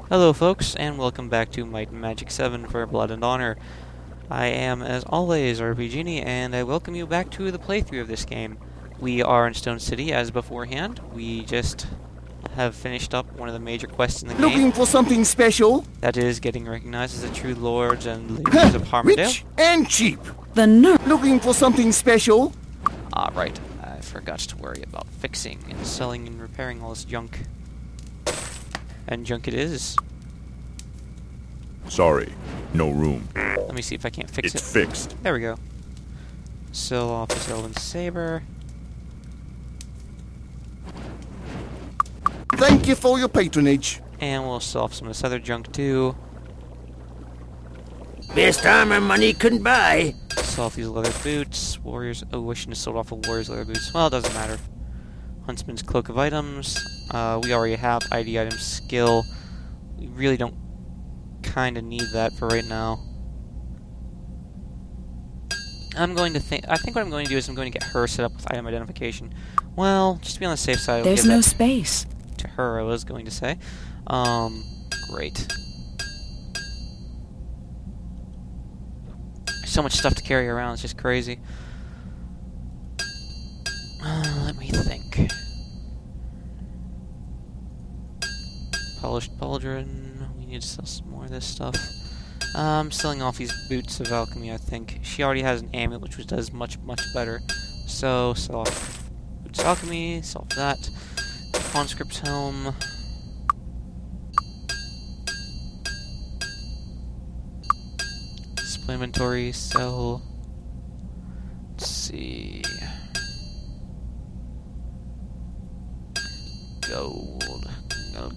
Hello folks, and welcome back to Might and Magic 7 for Blood and Honor. I am, as always, RPGenie, and I welcome you back to the playthrough of this game. We are in Stone City, as beforehand. We just have finished up one of the major quests in the game. Looking for something special? That is, getting recognized as the true lords and ladies of Harmondale. Rich and cheap. The nerd. Looking for something special? Ah, right. I forgot to worry about fixing and selling and repairing all this junk. And junk it is. Sorry, no room. Let me see if I can't fix it. It's fixed. There we go. Sell off this Elven Saber. Thank you for your patronage. And we'll sell off some of this other junk too. Best armor money couldn't buy. Sell off these leather boots. Warriors. Oh, I shouldn't have sold off the Warriors' leather boots. Well, it doesn't matter. Huntsman's Cloak of Items. We already have ID item skill. We really don't kind of need that for right now. I think what I'm going to do is I'm going to get her set up with item identification. Well, just to be on the safe side, I'll There's give no that space. to her, I was going to say. Great. So much stuff to carry around, it's just crazy. Let me think. Polished pauldron. We need to sell some more of this stuff. Selling off these boots of alchemy, I think. She already has an amulet, which does much, much better. So, sell off boots of alchemy, sell off that. Conscript's helm. Display inventory, sell. Let's see. Gold.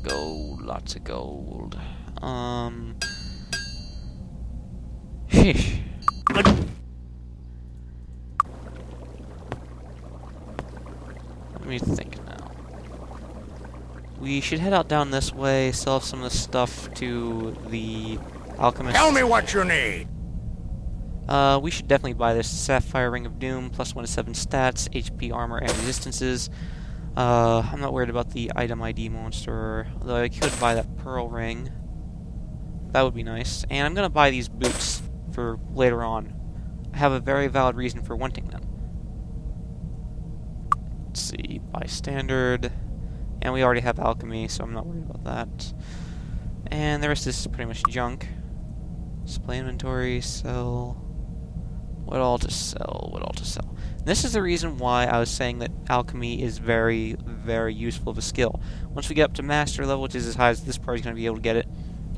Gold, lots of gold. Sheesh. Let me think now. We should head out down this way, sell off some of the stuff to the alchemist. Tell me what you need. We should definitely buy this Sapphire Ring of Doom, plus 1 to 7 stats, HP, armor, and resistances. I'm not worried about the item ID monster, although I could buy that pearl ring. That would be nice. And I'm gonna buy these boots for later on. I have a very valid reason for wanting them. Let's see, buy standard. And we already have alchemy, so I'm not worried about that. And the rest of this is pretty much junk. Display inventory, sell. What all to sell? What all to sell? This is the reason why I was saying that alchemy is very, very useful of a skill. Once we get up to master level, which is as high as this party's going to be able to get it,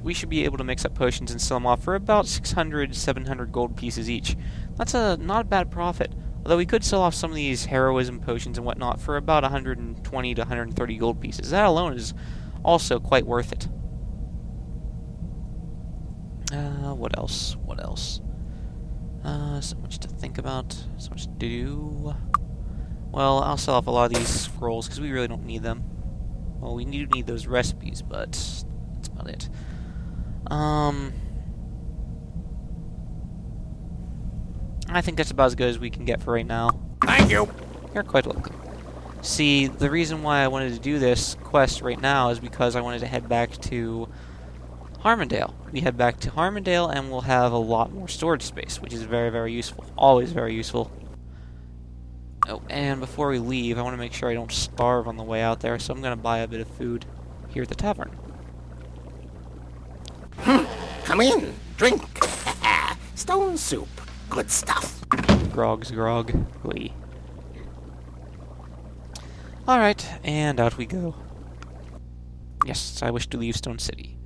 we should be able to mix up potions and sell them off for about 600, 700 gold pieces each. That's not a bad profit. Although we could sell off some of these heroism potions and whatnot for about 120 to 130 gold pieces. That alone is also quite worth it. What else? What else? So much to think about, so much to do. Well, I'll sell off a lot of these scrolls, because we really don't need them. Well, we do need those recipes, but that's about it. I think that's about as good as we can get for right now. Thank you. You're quite welcome. See, the reason why I wanted to do this quest right now is because I wanted to head back to Harmondale. We head back to Harmondale and we'll have a lot more storage space, which is very, very useful. Always very useful. Oh, and before we leave, I want to make sure I don't starve on the way out there, so I'm going to buy a bit of food here at the tavern. Come in, drink. Stone soup. Good stuff. Grog's grog. Wee. Alright, and out we go. Yes, I wish to leave Stone City.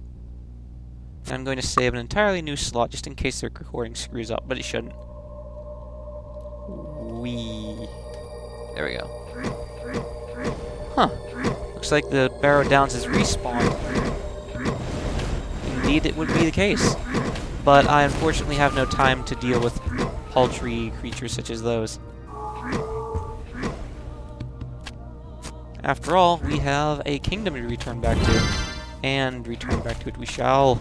I'm going to save an entirely new slot just in case the recording screws up, but it shouldn't. Wee. There we go. Huh. Looks like the Barrow Downs is respawned. Indeed, it would be the case. But I unfortunately have no time to deal with paltry creatures such as those. After all, we have a kingdom to return back to. And return back to it we shall.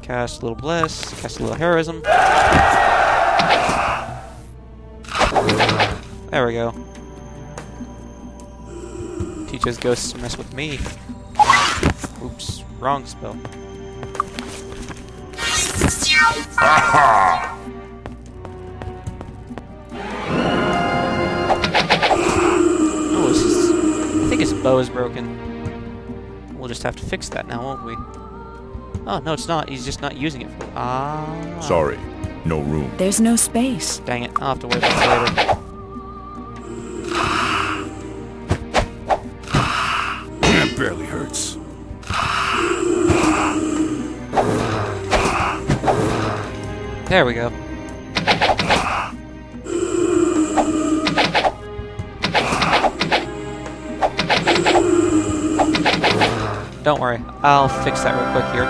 Cast a little bless, cast a little heroism. There we go. Teaches ghosts to mess with me. Oops, wrong spell. Oh, this is... I think his bow is broken. We'll just have to fix that now, won't we? Oh, no, it's not. He's just not using it for... Ah. Sorry, no room. There's no space. Dang it, I'll have to worry about it later. That barely hurts. There we go. Don't worry, I'll fix that real quick here.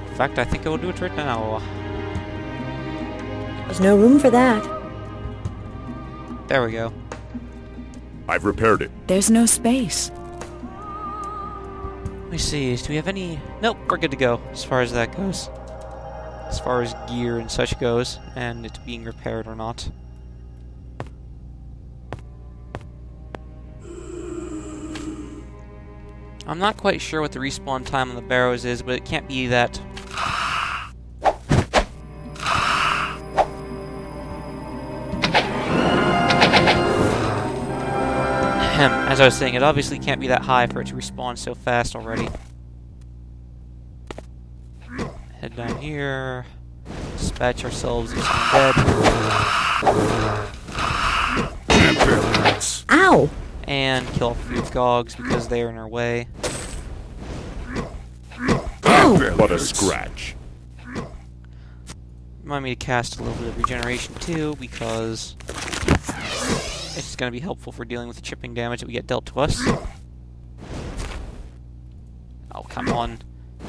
In fact, I think I will do it right now. There's no room for that. There we go. I've repaired it. There's no space. Let me see, do we have any... Nope, we're good to go, as far as that goes. As far as gear and such goes, and it being repaired or not. I'm not quite sure what the respawn time on the barrows is, but it can't be that... As I was saying, it obviously can't be that high for it to respawn so fast already. Head down here, dispatch ourselves of some dead. Ow! And kill off a few gogs because they are in our way. What a scratch. Remind me to cast a little bit of regeneration too, because it's going to be helpful for dealing with the chipping damage that we get dealt to us. Oh, come on.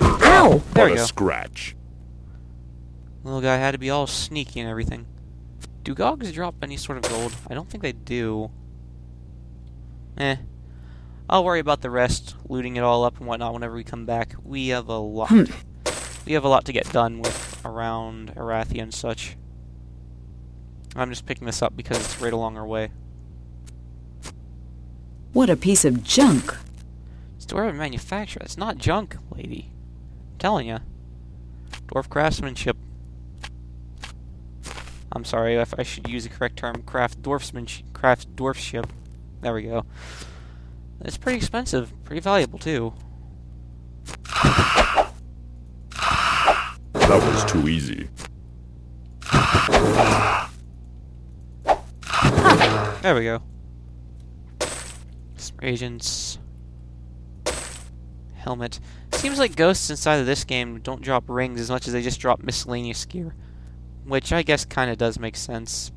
Ow! There What we a go. scratch. Little guy had to be all sneaky and everything. Do gogs drop any sort of gold? I don't think they do. Eh. I'll worry about the rest, looting it all up and whatnot whenever we come back. We have a lot. We have a lot to get done with around Arathia and such. I'm just picking this up because it's right along our way. What a piece of junk. It's dwarven manufacture. It's not junk, lady. I'm telling ya. Dwarf craftsmanship. I'm sorry, if I should use the correct term. Craft dwarfship. There we go. It's pretty expensive. Pretty valuable, too. That was too easy. There we go. Some agents. Helmet. Seems like ghosts inside of this game don't drop rings as much as they just drop miscellaneous gear. Which I guess kind of does make sense.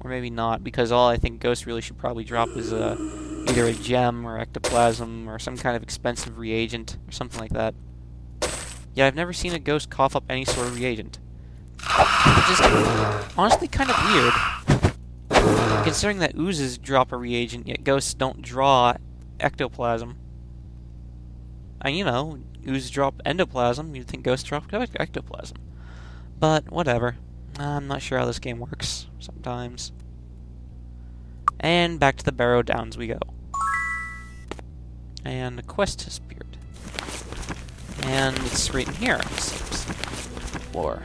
Or maybe not, because all I think ghosts really should probably drop is either a gem or ectoplasm or some kind of expensive reagent or something like that. Yeah, I've never seen a ghost cough up any sort of reagent. Which is honestly kind of weird. Considering that oozes drop a reagent, yet ghosts don't draw ectoplasm. And you know, oozes drop endoplasm, you'd think ghosts drop ectoplasm. But, whatever. I'm not sure how this game works, sometimes. And back to the Barrow Downs we go. And the quest has appeared. And it's right in here, it seems. Floor.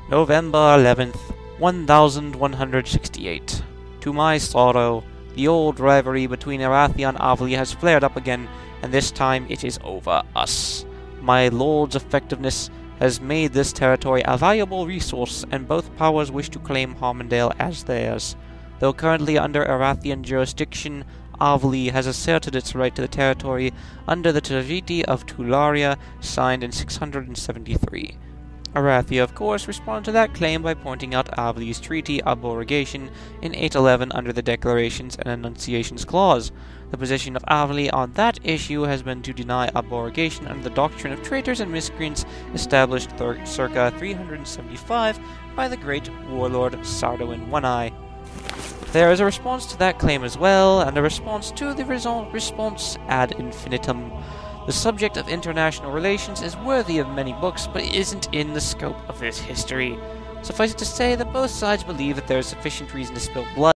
November 11th, 1168. To my sorrow, the old rivalry between Arathia and Avli has flared up again, and this time it is over us. My lord's effectiveness has made this territory a valuable resource, and both powers wish to claim Harmondale as theirs. Though currently under Arathian jurisdiction, Avli has asserted its right to the territory under the Treaty of Tularia, signed in 673. Arathia, of course, responded to that claim by pointing out Avli's treaty abrogation in 811 under the Declarations and Enunciations Clause. The position of Avli on that issue has been to deny abrogation under the doctrine of traitors and miscreants established circa 375 by the great warlord Sardoin One-Eye. There is a response to that claim as well, and a response to the response ad infinitum. The subject of international relations is worthy of many books, but it isn't in the scope of this history. Suffice it to say that both sides believe that there is sufficient reason to spill blood